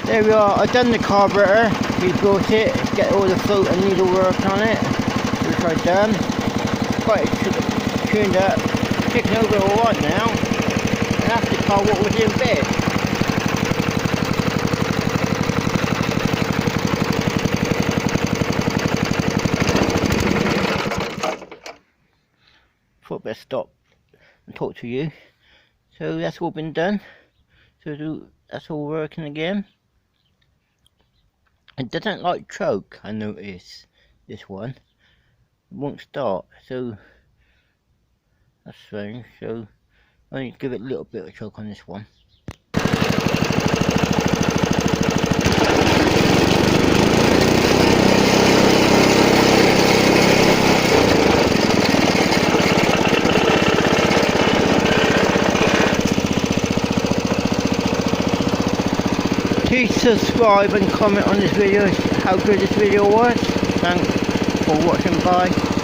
There we are, I've done the carburetor, rebuilt it, get all the float and needle work on it, which I've done. Quite tuned up, ticking over alright now, and that's the car what was in bed. Thought I'd stop and talk to you. So that's all been done, so that's all working again. It doesn't like choke, I notice, this one. It won't start, so that's strange. So I need to give it a little bit of choke on this one. Please subscribe and comment on this video how good this video was. Thanks for watching, bye.